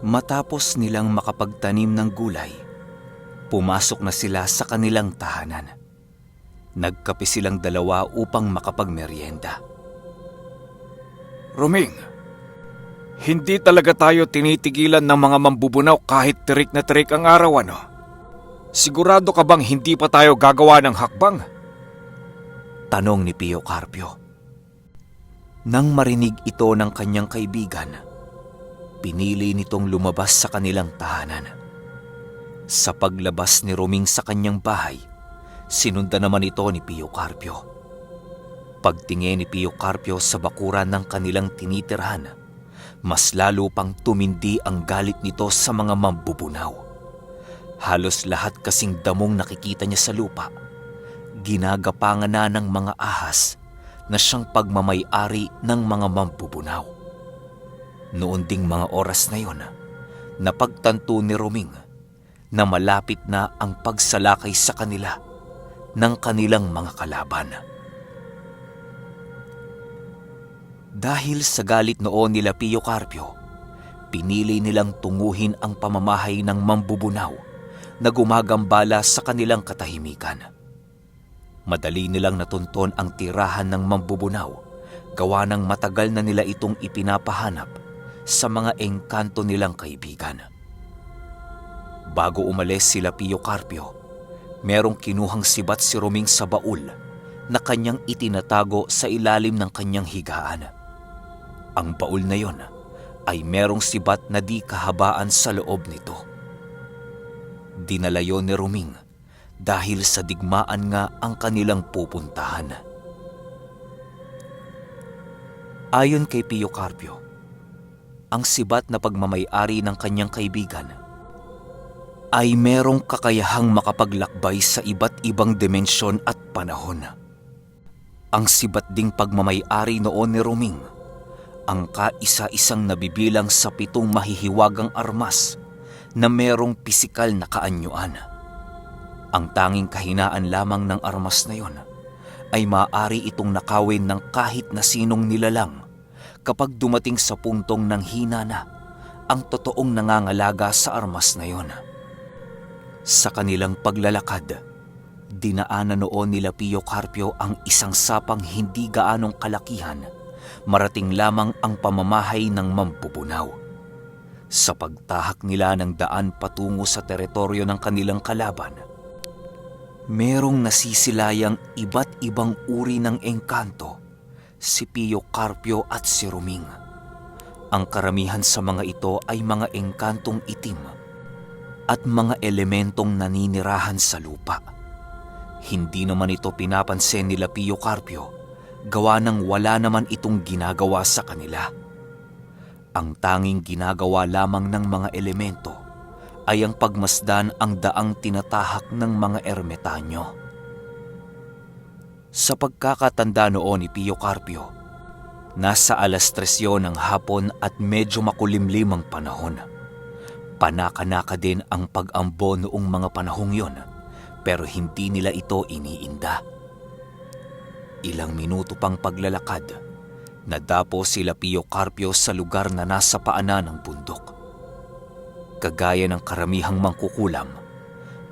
Matapos nilang makapagtanim ng gulay, pumasok na sila sa kanilang tahanan. Nagkape silang dalawa upang makapagmeryenda. Roming, hindi talaga tayo tinitigilan ng mga mambubunaw kahit tirik na tirik ang araw, ano? Sigurado ka bang hindi pa tayo gagawa ng hakbang? Tanong ni Pio Carpio. Nang marinig ito ng kanyang kaibigan, pinili nitong lumabas sa kanilang tahanan. Sa paglabas ni Roming sa kanyang bahay, sinundan naman ito ni Pio Carpio. Pagtingin ni Pio Carpio sa bakuran ng kanilang tinitirhan, mas lalo pang tumindi ang galit nito sa mga mambubunaw. Halos lahat kasing damong nakikita niya sa lupa, ginagapangan na ng mga ahas na siyang pagmamay-ari ng mga mambubunaw. Noon ding mga oras na yon, napagtanto ni Roming na malapit na ang pagsalakay sa kanila ng kanilang mga kalaban. Dahil sa galit noon nila Pio Carpio, pinili nilang tunguhin ang pamamahay ng mambubunaw na gumagambala sa kanilang katahimikan. Madali nilang natunton ang tirahan ng mambubunaw, gawa ng matagal na nila itong ipinapahanap sa mga engkanto nilang kaibigan. Bago umalis sila Pio Carpio, merong kinuhang sibat si Roming sa baul na kanyang itinatago sa ilalim ng kanyang higaan. Ang baul na yon ay merong sibat na di kahabaan sa loob nito. Dinala yon ni Roming dahil sa digmaan nga ang kanilang pupuntahan. Ayon kay Pio Carpio, ang sibat na pagmamay-ari ng kanyang kaibigan ay merong kakayahang makapaglakbay sa iba't ibang dimensyon at panahon. Ang sibat ding pagmamay-ari noon ni Roming ang kaisa-isang nabibilang sa 7 mahihiwagang armas na merong pisikal na kaanyuan. Ang tanging kahinaan lamang ng armas na yon ay maaari itong nakawin ng kahit na sinong nilalang kapag dumating sa puntong ng hina na ang totoong nangangalaga sa armas na yon. Sa kanilang paglalakad, dinaanan noon nila Pio Carpio ang isang sapang hindi gaanong kalakihan, marating lamang ang pamamahay ng mambubunaw. Sa pagtahak nila ng daan patungo sa teritoryo ng kanilang kalaban, merong nasisilayang iba't ibang uri ng engkanto, si Pio Carpio at si Roming. Ang karamihan sa mga ito ay mga engkantong itim at mga elementong naninirahan sa lupa. Hindi naman ito pinapansin nila Pio Carpio, gawa ng wala naman itong ginagawa sa kanila. Ang tanging ginagawa lamang ng mga elemento ay ang pagmasdan ang daang tinatahak ng mga ermetanyo. Sa pagkakatanda noon ni Pio Carpio, nasa 3:00 yon ng hapon at medyo makulimlim ang panahon. Panaka-naka din ang pag-ambo noong mga panahong yon, pero hindi nila ito iniinda. Ilang minuto pang paglalakad, nadapo sila Pio Carpio sa lugar na nasa paanan ng bundok. Kagaya ng karamihang mangkukulam,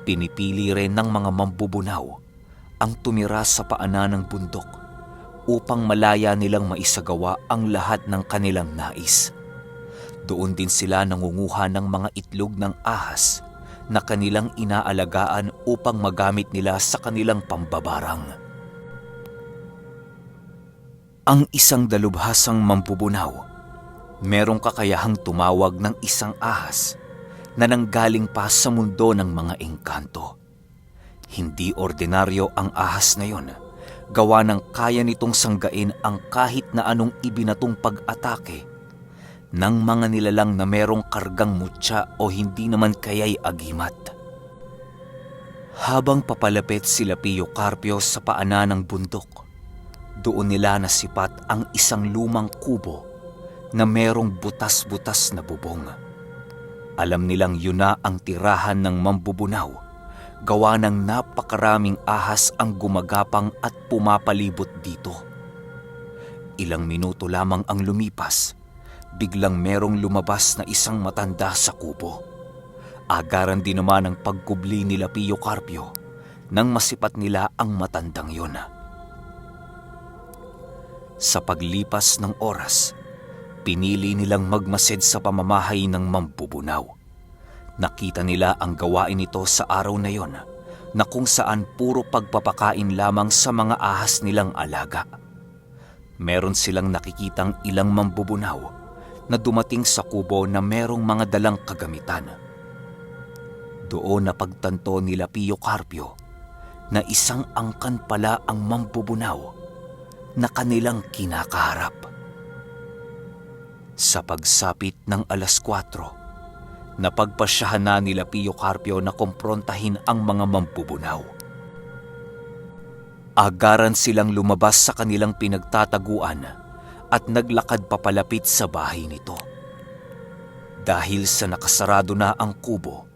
pinipili rin ng mga mambubunaw ang tumira sa paanan ng bundok upang malaya nilang maisagawa ang lahat ng kanilang nais. Doon din sila nangunguha ng mga itlog ng ahas na kanilang inaalagaan upang magamit nila sa kanilang pambabarang. Ang isang dalubhasang mambubunaw, merong kakayahang tumawag ng isang ahas na nanggaling pa sa mundo ng mga engkanto. Hindi ordinaryo ang ahas na yon, gawa ng kaya nitong sanggain ang kahit na anong ibinatong pag-atake ng mga nilalang na merong kargang mutya o hindi naman kaya'y agimat. Habang papalapit sila Pio Carpio sa paanan ng bundok, doon nila nasipat ang isang lumang kubo na merong butas-butas na bubong. Alam nilang yun na ang tirahan ng mambubunaw, gawa ng napakaraming ahas ang gumagapang at pumapalibot dito. Ilang minuto lamang ang lumipas, biglang merong lumabas na isang matanda sa kubo. Agaran din naman ang pagkubli nila Pio Carpio nang masipat nila ang matandang yun. Sa paglipas ng oras, pinili nilang magmasid sa pamamahay ng mambubunaw. Nakita nila ang gawain nito sa araw na yon na kung saan puro pagpapakain lamang sa mga ahas nilang alaga. Meron silang nakikitang ilang mambubunaw na dumating sa kubo na merong mga dalang kagamitan. Doon napagtanto nila Pio Carpio na isang angkan pala ang mambubunaw na kanilang kinakaharap. Sa pagsapit ng 4:00, napagpasyahan na nila Pio Carpio na kumprontahin ang mga mambubunaw. Agaran silang lumabas sa kanilang pinagtataguan at naglakad papalapit sa bahay nito. Dahil sa nakasarado na ang kubo,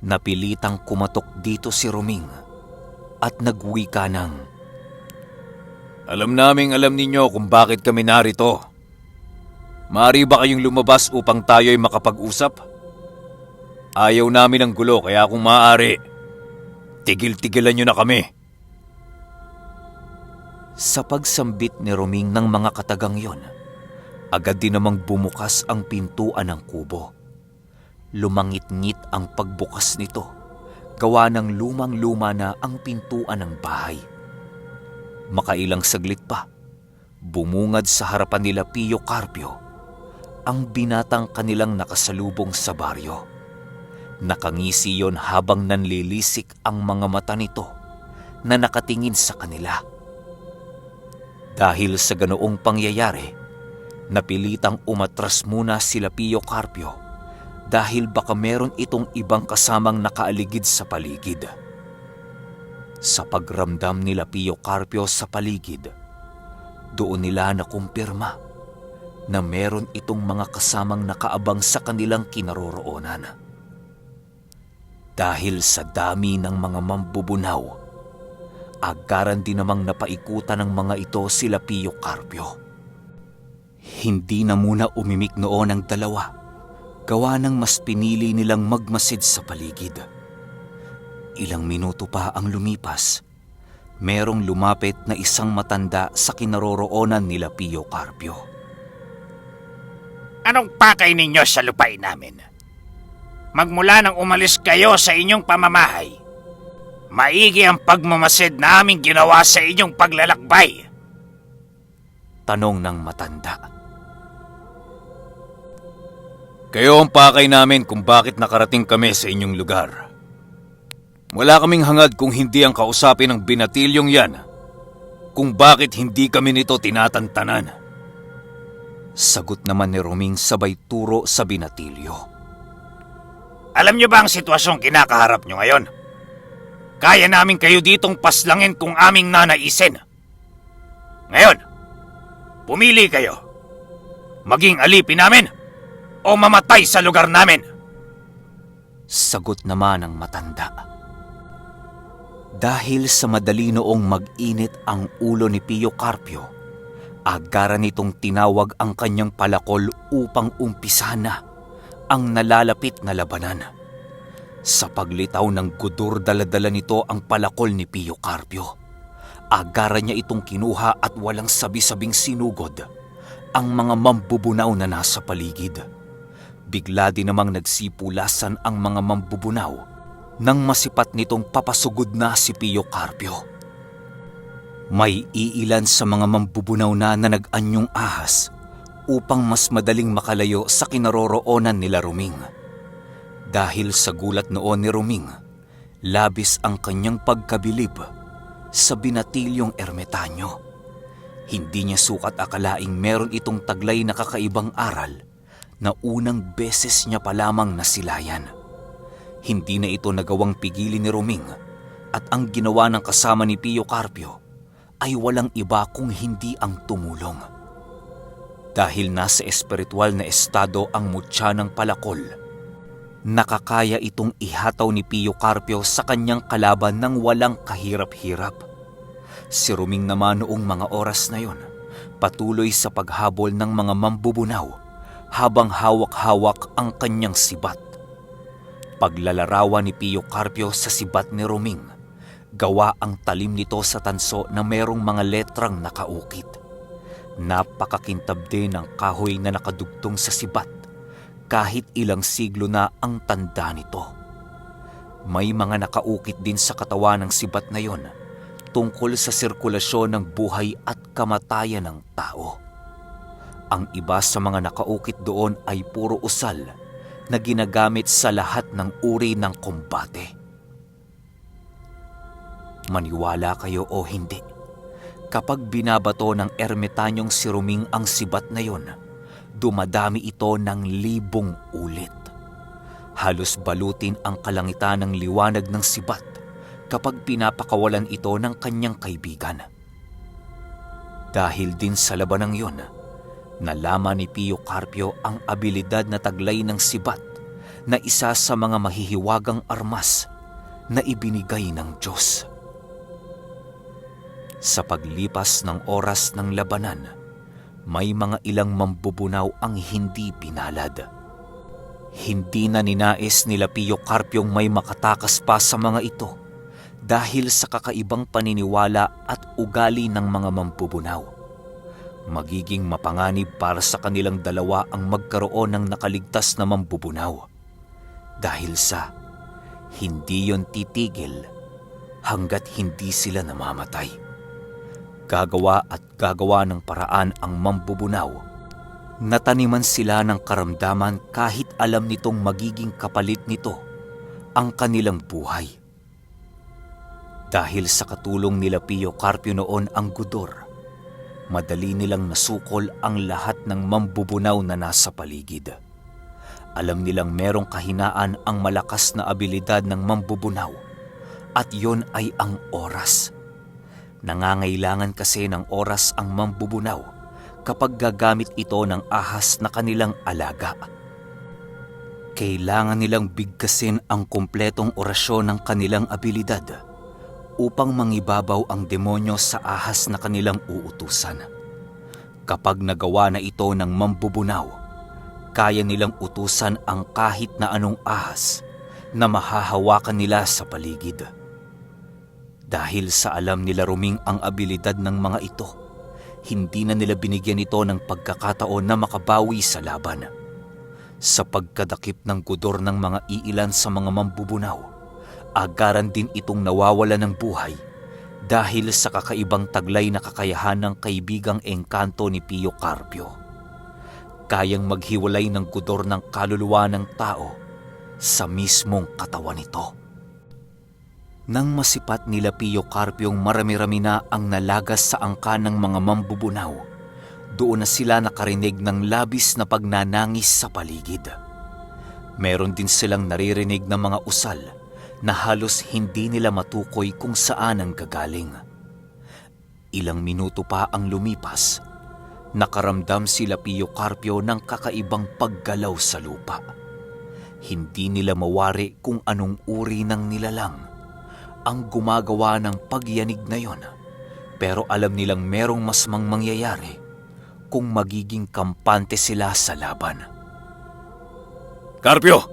napilitang kumatok dito si Roming at nagwika ng, Alam ninyo kung bakit kami narito. Maaari ba kayong lumabas upang tayo'y makapag-usap? Ayaw namin ng gulo kaya kung maaari, tigil-tigilan nyo na kami. Sa pagsambit ni Roming ng mga katagang yon, agad din namang bumukas ang pintuan ng kubo. Lumangit-ngit ang pagbukas nito, gawa ng lumang-luma na ang pintuan ng bahay. Makailang saglit pa, bumungad sa harapan nila Pio Carpio ang binatang kanilang nakasalubong sa baryo. Nakangisi yon habang nanlilisik ang mga mata nito na nakatingin sa kanila. Dahil sa ganoong pangyayari, napilitang umatras muna sila Pio Carpio dahil baka meron itong ibang kasamang nakaaligid sa paligid. Sa pagramdam nila Pio Carpio sa paligid, doon nila nakumpirma na meron itong mga kasamang nakaabang sa kanilang kinaroroonan. Dahil sa dami ng mga mambubunaw, agaran din namang napaikutan ng mga ito sila Pio Carpio. Hindi na muna umimik noon ang dalawa, gawa ng mas pinili nilang magmasid sa paligid. Ilang minuto pa ang lumipas, merong lumapit na isang matanda sa kinaroroonan nila Pio Carpio. Anong pakay ninyo sa lupain namin? Magmula nang umalis kayo sa inyong pamamahay, maigi ang pagmamasid na aming ginawa sa inyong paglalakbay. Tanong ng matanda. Kayo ang pakay namin kung bakit nakarating kami sa inyong lugar. Wala kaming hangad kung hindi ang kausapin ng binatilyong yan, kung bakit hindi kami nito tinatantanan. Sagot naman ni Roming sabay turo sa binatilyo. Alam niyo ba ang sitwasyong kinakaharap niyo ngayon? Kaya namin kayo ditong paslangin kung aming nanaisin. Ngayon, pumili kayo. Maging alipin namin o mamatay sa lugar namin. Sagot naman ng matanda. Dahil sa madali noong mag-init ang ulo ni Pio Carpio, agaran nitong tinawag ang kanyang palakol upang umpisahan na ang nalalapit na labanan. Sa paglitaw ng gudur daladala nito ang palakol ni Pio Carpio. Agaran niya itong kinuha at walang sabi-sabing sinugod ang mga mambubunaw na nasa paligid. Bigla din namang nagsipulasan ang mga mambubunaw nang masipat nitong papasugod na si Pio Carpio. May iilan sa mga mambubunaw na nag-anyong ahas upang mas madaling makalayo sa kinaroroonan nila Roming. Dahil sa gulat noon ni Roming, labis ang kanyang pagkabilib sa binatilyong ermitanyo. Hindi niya sukat akalaing meron itong taglay na kakaibang aral na unang beses niya pa lamang nasilayan. Hindi na ito nagawang pigilin ni Roming at ang ginawa ng kasama ni Pio Carpio ay walang iba kung hindi ang tumulong. Dahil nasa espiritual na estado ang mutya ng palakol, nakakaya itong ihataw ni Pio Carpio sa kanyang kalaban ng walang kahirap-hirap. Si Roming naman noong mga oras na yon, patuloy sa paghabol ng mga mambubunaw habang hawak-hawak ang kanyang sibat. Paglalarawan ni Pio Carpio sa sibat ni Roming, gawa ang talim nito sa tanso na merong mga letrang nakaukit. Napakakintab din ang kahoy na nakadugtong sa sibat, kahit ilang siglo na ang tanda nito. May mga nakaukit din sa katawan ng sibat na yon tungkol sa sirkulasyon ng buhay at kamatayan ng tao. Ang iba sa mga nakaukit doon ay puro usal na ginagamit sa lahat ng uri ng kombate. Maniwala kayo o hindi, kapag binabato ng ermitanyong si Roming ang sibat na yon, dumadami ito ng 1,000 ulit. Halos balutin ang kalangitan ng liwanag ng sibat kapag pinapakawalan ito ng kanyang kaibigan. Dahil din sa labanang yon, nalaman ni Pio Carpio ang abilidad na taglay ng sibat na isa sa mga mahihiwagang armas na ibinigay ng Diyos. Sa paglipas ng oras ng labanan, may mga ilang mambubunaw ang hindi pinalad. Hindi na ninais nila Pio Carpiong may makatakas pa sa mga ito dahil sa kakaibang paniniwala at ugali ng mga mambubunaw. Magiging mapanganib para sa kanilang dalawa ang magkaroon ng nakaligtas na mambubunaw. Dahil sa hindi yon titigil hanggat hindi sila namamatay. Gagawa at gagawa ng paraan ang mambubunaw. Nataniman sila ng karamdaman kahit alam nitong magiging kapalit nito ang kanilang buhay. Dahil sa katulong nila Pio Carpio noon ang gudor, madali nilang nasukol ang lahat ng mambubunaw na nasa paligid. Alam nilang merong kahinaan ang malakas na abilidad ng mambubunaw at yon ay ang oras. Nangangailangan kasi ng oras ang mambubunaw kapag gagamit ito ng ahas na kanilang alaga. Kailangan nilang bigkasin ang kumpletong orasyon ng kanilang abilidad upang mangibabaw ang demonyo sa ahas na kanilang uutusan. Kapag nagawa na ito ng mambubunaw, kaya nilang utusan ang kahit na anong ahas na mahahawakan nila sa paligid. Dahil sa alam nila Roming ang abilidad ng mga ito, hindi na nila binigyan ito ng pagkakataon na makabawi sa laban. Sa pagkadakip ng gudor ng mga iilan sa mga mambubunaw, agaran din itong nawawala ng buhay dahil sa kakaibang taglay na kakayahan ng kaibigang engkanto ni Pio Carpio. Kayang maghiwalay ng gudor ng kaluluwa ng tao sa mismong katawan nito. Nang masipat nila Pio Carpiong marami-rami na ang nalagas sa angkan ng mga mambubunaw, doon na sila nakarinig ng labis na pagnanangis sa paligid. Meron din silang naririnig na mga usal na halos hindi nila matukoy kung saan ang gagaling. Ilang minuto pa ang lumipas, nakaramdam sila Pio Carpio ng kakaibang paggalaw sa lupa. Hindi nila mawari kung anong uri ng nilalang ang gumagawa ng pagyanig na yon, pero alam nilang merong masmang mangyayari kung magiging kampante sila sa laban. Carpio,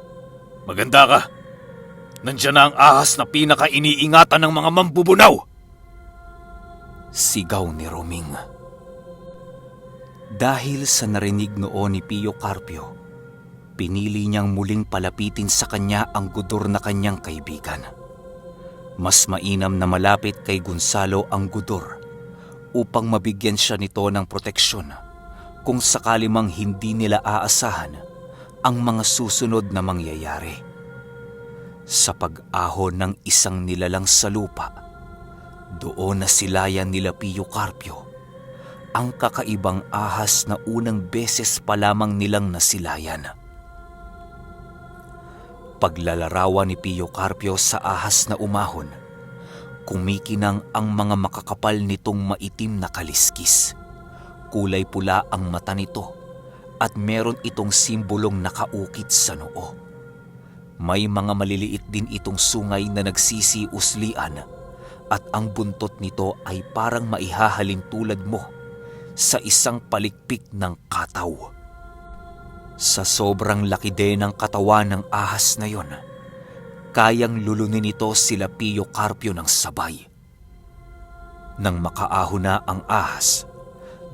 maganda ka. Nandiyan na ang ahas na pinaka-iniingatan ng mga mambubunaw. Sigaw ni Roming. Dahil sa narinig noon ni Pio Carpio, pinili niyang muling palapitin sa kanya ang gudor na kanyang kaibigan. Mas mainam na malapit kay Gonzalo ang gudor upang mabigyan siya nito ng proteksyon kung sakali mang hindi nila aasahan ang mga susunod na mangyayari. Sa pag-ahon ng isang nilalang sa lupa, doon na silayan nila Pio Carpio ang kakaibang ahas na unang beses pa lamang nilang nasilayan. Paglalarawan ni Pio Carpio sa ahas na umahon, kumikinang ang mga makakapal nitong maitim na kaliskis. Kulay pula ang mata nito at meron itong simbolong nakaukit sa noo. May mga maliliit din itong sungay na nagsisiuslian at ang buntot nito ay parang maihahalin tulad mo sa isang palikpik ng kataw. Sa sobrang laki din ng katawan ng ahas na yon, kayang lulunin nito sila Pio Carpio ng sabay. Nang makaaho na ang ahas,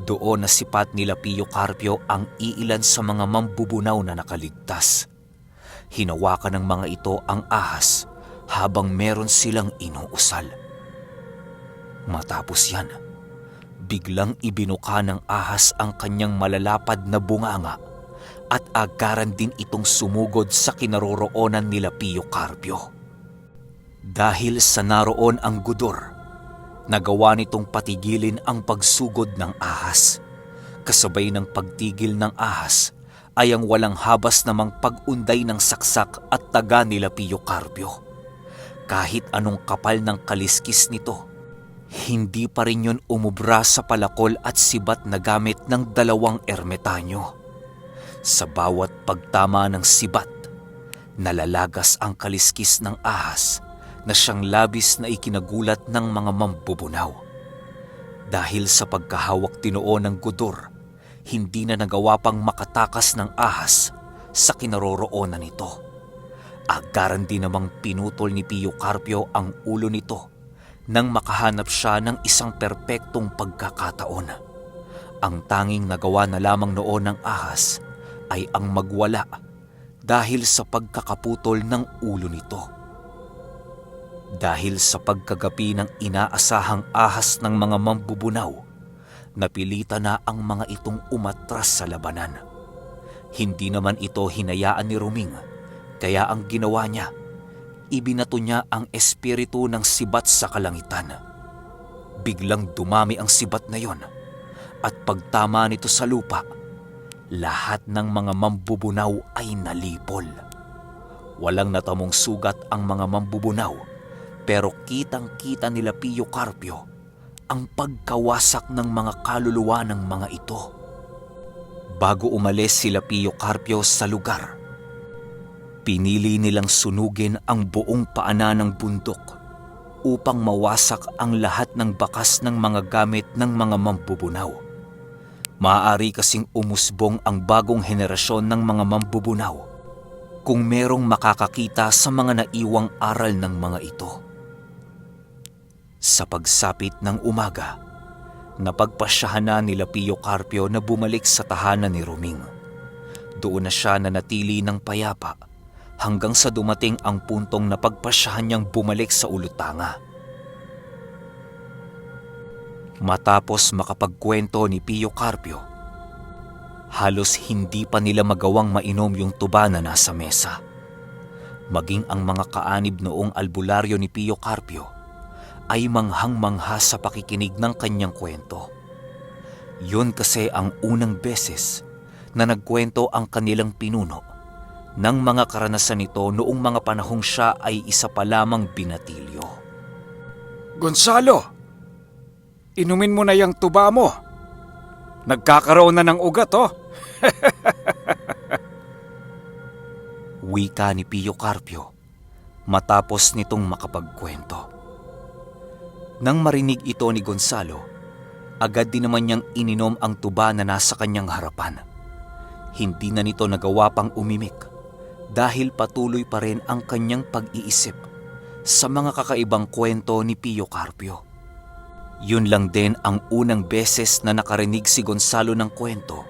doon nasipat nila Pio Carpio ang iilan sa mga mambubunaw na nakaligtas. Hinawakan ng mga ito ang ahas habang meron silang inuusal. Matapos yan, biglang ibinuka ng ahas ang kanyang malalapad na bunganga at agaran din itong sumugod sa kinaroroonan nila Pio Carpio. Dahil sa naroon ang gudor, nagawa nitong patigilin ang pagsugod ng ahas. Kasabay ng pagtigil ng ahas ay ang walang habas namang pag-unday ng saksak at taga nila Pio Carpio. Kahit anong kapal ng kaliskis nito, hindi pa rin yun umubra sa palakol at sibat na gamit ng 2 ermitanyo. Sa bawat pagtama ng sibat, nalalagas ang kaliskis ng ahas na siyang labis na ikinagulat ng mga mambubunaw. Dahil sa pagkahawak tinoo ng gudor, hindi na nagawa pang makatakas ng ahas sa kinaroroonan nito. Agaran din namang pinutol ni Pio Carpio ang ulo nito nang makahanap siya ng isang perpektong pagkakataon. Ang tanging nagawa na lamang noon ng ahas ay ang magwala dahil sa pagkakaputol ng ulo nito. Dahil sa pagkagapi ng inaasahang ahas ng mga mambubunaw, napilitan na ang mga itong umatras sa labanan. Hindi naman ito hinayaan ni Ruming, kaya ang ginawa niya, ibinato niya ang espiritu ng sibat sa kalangitan. Biglang dumami ang sibat na yon at pagtama nito sa lupa, lahat ng mga mambubunaw ay nalipol. Walang natamong sugat ang mga mambubunaw, pero kitang-kita nila Pio Carpio ang pagkawasak ng mga kaluluwa ng mga ito. Bago umalis sila Pio Carpio sa lugar, pinili nilang sunugin ang buong paanan ng bundok upang mawasak ang lahat ng bakas ng mga gamit ng mga mambubunaw. Maaari kasing umusbong ang bagong henerasyon ng mga mambubunaw kung merong makakakita sa mga naiwang aral ng mga ito. Sa pagsapit ng umaga, napagpasyahan na nila Pio Carpio na bumalik sa tahanan ni Ruming. Doon na siya nanatili ng payapa hanggang sa dumating ang puntong napagpasyahan niyang bumalik sa Ulutanga. Matapos makapagkwento ni Pio Carpio, halos hindi pa nila magawang mainom yung tuba na nasa mesa. Maging ang mga kaanib noong albularyo ni Pio Carpio ay manghang-mangha sa pakikinig ng kanyang kwento. Yun kasi ang unang beses na nagkwento ang kanilang pinuno ng mga karanasan nito noong mga panahong siya ay isa pa lamang binatilyo. Gonzalo, inumin mo na yung tuba mo. Nagkakaroon na ng ugat, oh. Wika ni Pio Carpio matapos nitong makapagkwento. Nang marinig ito ni Gonzalo, agad din naman niyang ininom ang tuba na nasa kanyang harapan. Hindi na nito nagawa pang umimik dahil patuloy pa rin ang kanyang pag-iisip sa mga kakaibang kwento ni Pio Carpio. Yun lang din ang unang beses na nakarinig si Gonzalo ng kwento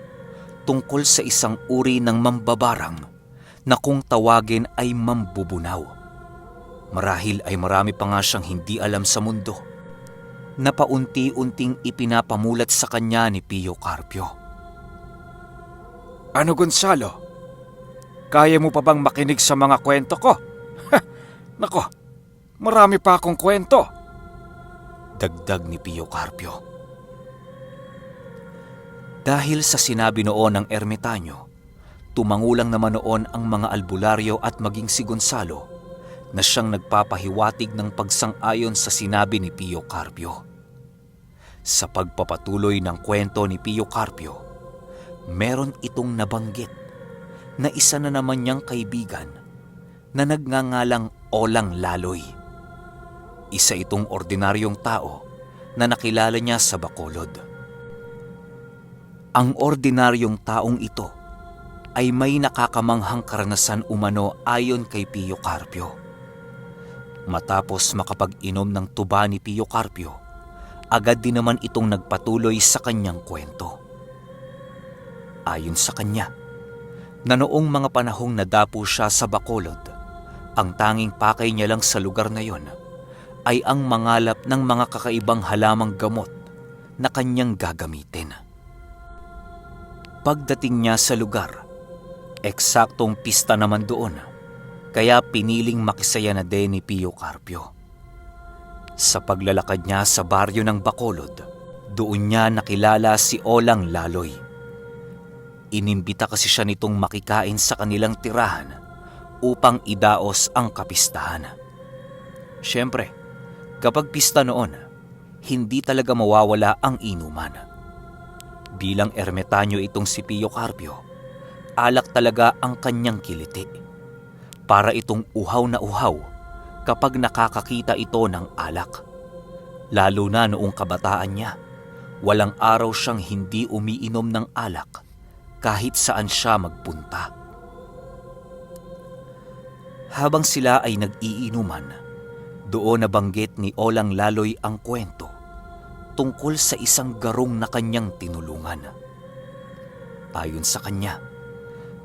tungkol sa isang uri ng mambabarang na kung tawagin ay mambubunaw. Marahil ay marami pa nga siyang hindi alam sa mundo na paunti-unting ipinapamulat sa kanya ni Pio Carpio. Ano, Gonzalo? Kaya mo pa bang makinig sa mga kwento ko? Nako, marami pa akong kwento. Dagdag ni Pio Carpio. Dahil sa sinabi noon ng ermitanyo, tumangulang naman noon ang mga albularyo at maging si Gonzalo na siyang nagpapahiwatig ng pagsang-ayon sa sinabi ni Pio Carpio. Sa pagpapatuloy ng kwento ni Pio Carpio, meron itong nabanggit na isa na naman niyang kaibigan na nagngangalang Olang Laloy. Isa itong ordinaryong tao na nakilala niya sa Bacolod. Ang ordinaryong taong ito ay may nakakamanghang karanasan umano ayon kay Pio Carpio. Matapos makapag-inom ng tuba ni Pio Carpio, agad din naman itong nagpatuloy sa kanyang kwento. Ayon sa kanya, na noong mga panahong nadapo siya sa Bacolod, ang tanging pakay niya lang sa lugar na yon ay ang mangalap ng mga kakaibang halamang gamot na kanyang gagamitin. Pagdating niya sa lugar, eksaktong pista naman doon, kaya piniling makisaya na din ni Pio Carpio. Sa paglalakad niya sa baryo ng Bacolod, doon niya nakilala si Olang Laloy. Inimbita kasi siya nitong makikain sa kanilang tirahan upang idaos ang kapistahan. Siyempre, kapag pista noon, hindi talaga mawawala ang inuman. Bilang ermitanyo itong si Pio Carpio, alak talaga ang kanyang kiliti. Para itong uhaw na uhaw kapag nakakakita ito ng alak. Lalo na noong kabataan niya, walang araw siyang hindi umiinom ng alak kahit saan siya magpunta. Habang sila ay nag-iinuman, doon nabanggit ni Olang Laloy ang kwento tungkol sa isang garong na kanyang tinulungan. Ayon sa kanya,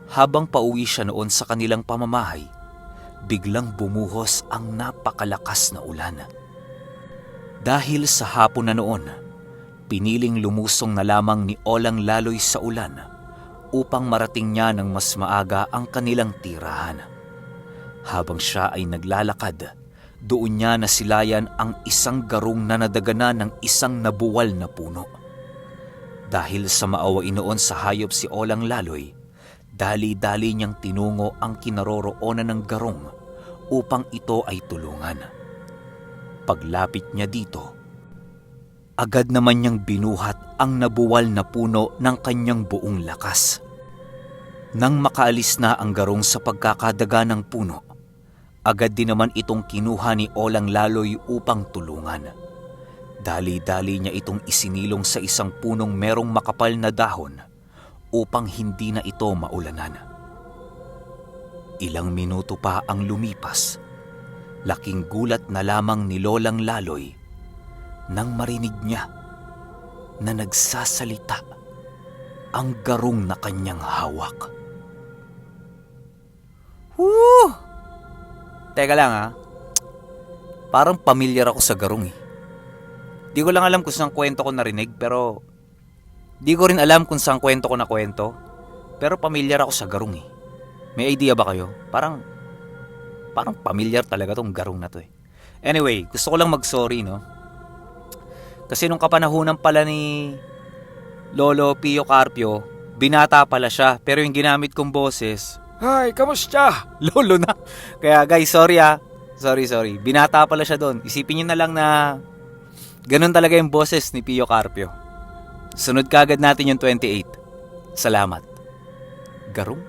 habang pauwi siya noon sa kanilang pamamahay, biglang bumuhos ang napakalakas na ulan. Dahil sa hapon na noon, piniling lumusong na lamang ni Olang Laloy sa ulan upang marating niya ng mas maaga ang kanilang tirahan. Habang siya ay naglalakad, doon niya nasilayan ang isang garong na nadagana ng isang nabuwal na puno. Dahil sa maawain noon sa hayop si Olang Laloy, dali-dali niyang tinungo ang kinaroroonan ng garong upang ito ay tulungan. Paglapit niya dito, agad naman niyang binuhat ang nabuwal na puno ng kanyang buong lakas. Nang makaalis na ang garong sa pagkakadaga ng puno, agad din naman itong kinuha ni Olang Laloy upang tulungan. Dali-dali niya itong isinilong sa isang punong merong makapal na dahon upang hindi na ito maulanan. Ilang minuto pa ang lumipas, laking gulat na lamang ni Lolang Laloy nang marinig niya na nagsasalita ang garong na kanyang hawak. Woo! Teka lang ha, parang pamilyar ako sa garong eh. Di ko lang alam kung saan kwento ko narinig, pero di ko rin alam kung saan kwento ko na kwento, pero pamilyar ako sa garong eh. May idea ba kayo? Parang pamilyar talaga tong garong na to eh. Anyway, gusto ko lang mag-sorry no. Kasi nung kapanahunan pala ni Lolo Pio Carpio, binata pala siya, pero yung ginamit kong boses, "Hi, kamusta?" Lolo na. Kaya guys, sorry ah. Sorry. Binata pala siya doon. Isipin niyo na lang na ganun talaga yung boses ni Pio Carpio. Sunod kagad natin yung 28. Salamat. Garong?